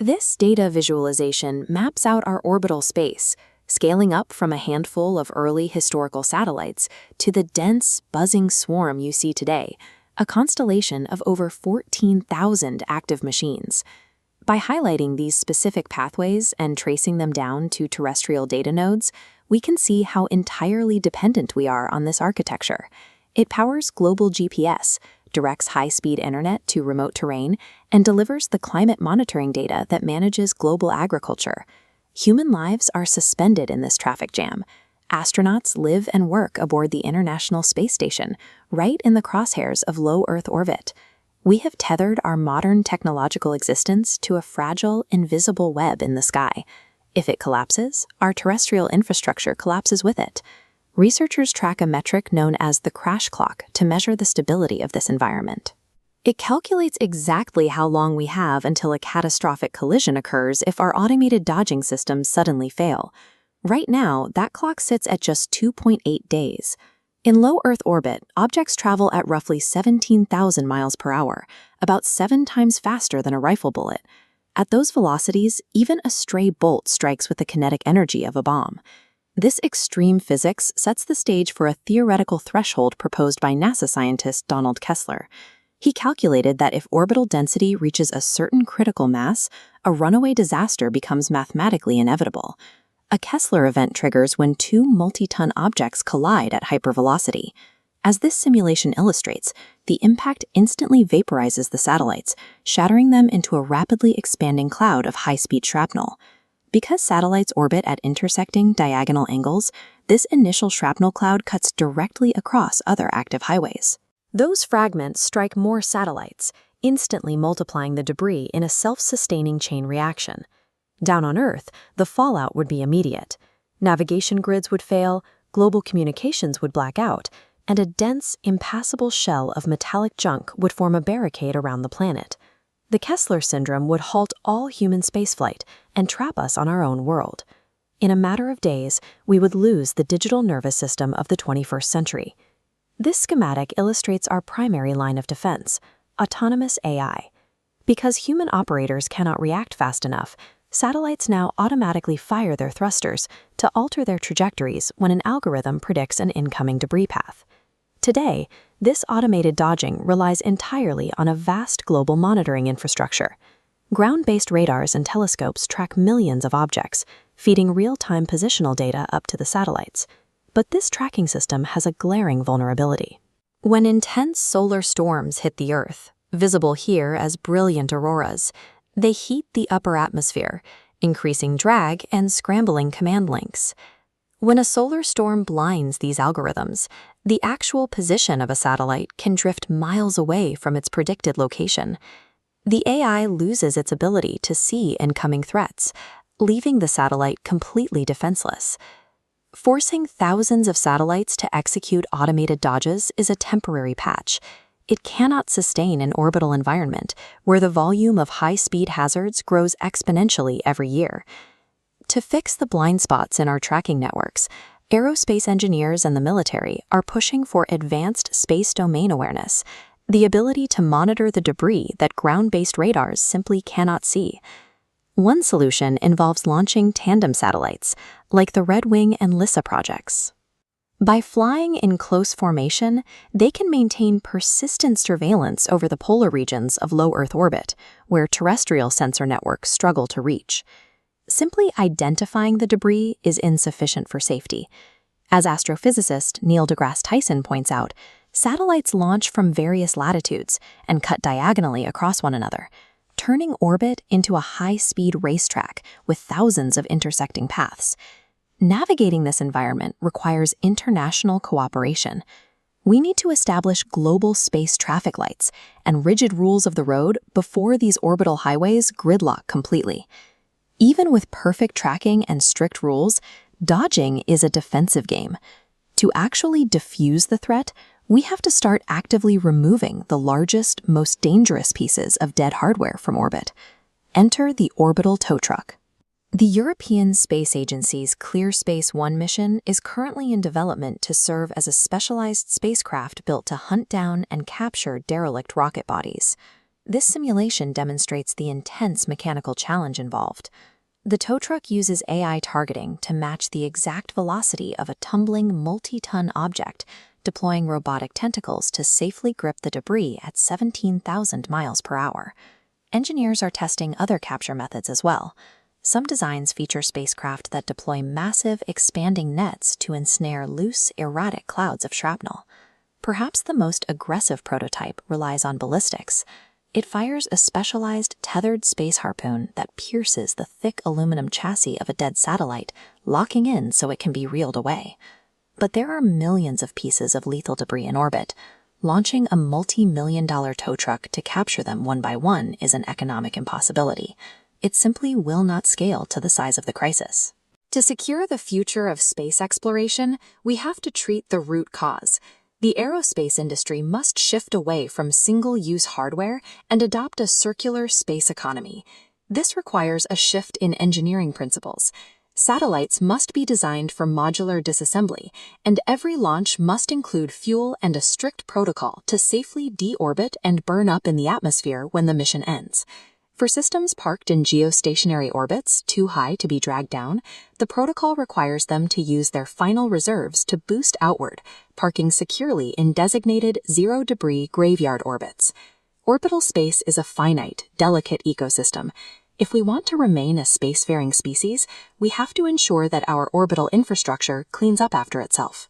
This data visualization maps out our orbital space, scaling up from a handful of early historical satellites to the dense, buzzing swarm you see today, a constellation of over 14,000 active machines. By highlighting these specific pathways and tracing them down to terrestrial data nodes, we can see how entirely dependent we are on this architecture. It powers global GPS, directs high-speed internet to remote terrain, and delivers the climate monitoring data that manages global agriculture. Human lives are suspended in this traffic jam. Astronauts live and work aboard the International Space Station, right in the crosshairs of low Earth orbit. We have tethered our modern technological existence to a fragile, invisible web in the sky. If it collapses, our terrestrial infrastructure collapses with it. Researchers track a metric known as the crash clock to measure the stability of this environment. It calculates exactly how long we have until a catastrophic collision occurs if our automated dodging systems suddenly fail. Right now, that clock sits at just 2.8 days. In low Earth orbit, objects travel at roughly 17,000 miles per hour, about 7 times faster than a rifle bullet. At those velocities, even a stray bolt strikes with the kinetic energy of a bomb. This extreme physics sets the stage for a theoretical threshold proposed by NASA scientist Donald Kessler. He calculated that if orbital density reaches a certain critical mass, a runaway disaster becomes mathematically inevitable. A Kessler event triggers when 2 multi-ton objects collide at hypervelocity. As this simulation illustrates, the impact instantly vaporizes the satellites, shattering them into a rapidly expanding cloud of high-speed shrapnel. Because satellites orbit at intersecting diagonal angles, this initial shrapnel cloud cuts directly across other active highways. Those fragments strike more satellites, instantly multiplying the debris in a self-sustaining chain reaction. Down on Earth, the fallout would be immediate. Navigation grids would fail, global communications would black out, and a dense, impassable shell of metallic junk would form a barricade around the planet. The Kessler syndrome would halt all human spaceflight and trap us on our own world. In a matter of days, we would lose the digital nervous system of the 21st century. This schematic illustrates our primary line of defense, autonomous AI. Because human operators cannot react fast enough, satellites now automatically fire their thrusters to alter their trajectories when an algorithm predicts an incoming debris path. Today, this automated dodging relies entirely on a vast global monitoring infrastructure. Ground-based radars and telescopes track millions of objects, feeding real-time positional data up to the satellites. But this tracking system has a glaring vulnerability. When intense solar storms hit the Earth, visible here as brilliant auroras, they heat the upper atmosphere, increasing drag and scrambling command links. When a solar storm blinds these algorithms, the actual position of a satellite can drift miles away from its predicted location. The AI loses its ability to see incoming threats, leaving the satellite completely defenseless. Forcing thousands of satellites to execute automated dodges is a temporary patch. It cannot sustain an orbital environment where the volume of high-speed hazards grows exponentially every year. To fix the blind spots in our tracking networks, aerospace engineers and the military are pushing for advanced space domain awareness, the ability to monitor the debris that ground-based radars simply cannot see. One solution involves launching tandem satellites, like the Red Wing and LISA projects. By flying in close formation, they can maintain persistent surveillance over the polar regions of low Earth orbit, where terrestrial sensor networks struggle to reach. Simply identifying the debris is insufficient for safety. As astrophysicist Neil deGrasse Tyson points out, satellites launch from various latitudes and cut diagonally across one another, turning orbit into a high-speed racetrack with thousands of intersecting paths. Navigating this environment requires international cooperation. We need to establish global space traffic lights and rigid rules of the road before these orbital highways gridlock completely. Even with perfect tracking and strict rules, dodging is a defensive game. To actually defuse the threat, we have to start actively removing the largest, most dangerous pieces of dead hardware from orbit. Enter the orbital tow truck. The European Space Agency's ClearSpace 1 mission is currently in development to serve as a specialized spacecraft built to hunt down and capture derelict rocket bodies. This simulation demonstrates the intense mechanical challenge involved. The tow truck uses AI targeting to match the exact velocity of a tumbling multi-ton object, deploying robotic tentacles to safely grip the debris at 17,000 miles per hour. Engineers are testing other capture methods as well. Some designs feature spacecraft that deploy massive, expanding nets to ensnare loose, erratic clouds of shrapnel. Perhaps the most aggressive prototype relies on ballistics. It fires a specialized tethered space harpoon that pierces the thick aluminum chassis of a dead satellite, locking in so it can be reeled away. But there are millions of pieces of lethal debris in orbit. Launching a multi-million-dollar tow truck to capture them one by one is an economic impossibility. It simply will not scale to the size of the crisis. To secure the future of space exploration, we have to treat the root cause. The aerospace industry must shift away from single-use hardware and adopt a circular space economy. This requires a shift in engineering principles. Satellites must be designed for modular disassembly, and every launch must include fuel and a strict protocol to safely deorbit and burn up in the atmosphere when the mission ends. For systems parked in geostationary orbits too high to be dragged down, the protocol requires them to use their final reserves to boost outward, parking securely in designated zero-debris graveyard orbits. Orbital space is a finite, delicate ecosystem. If we want to remain a spacefaring species, we have to ensure that our orbital infrastructure cleans up after itself.